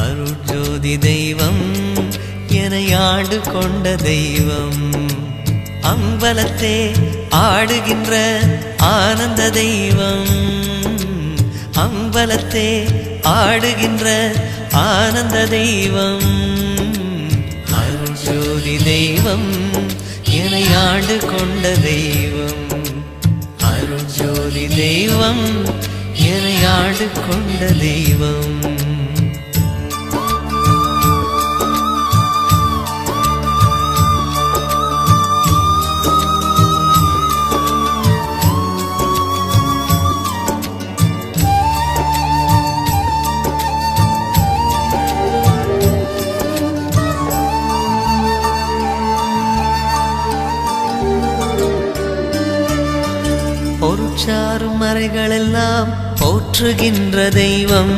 அருட்ஜோதி தெய்வம் என்னை ஆண்டு கொண்ட தெய்வம், அம்பலத்தே ஆடுகின்ற ஆனந்த தெய்வம், அம்பலத்தே ஆடுகின்ற ஆனந்த தெய்வம், அருட்ஜோதி தெய்வம் என்னை ஆண்டு கொண்ட தெய்வம், அருட்ஜோதி தெய்வம் என்னை ஆண்டு கொண்ட தெய்வம். பொருட்சாரும் மறைகளெல்லாம் போற்றுகின்ற தெய்வம்,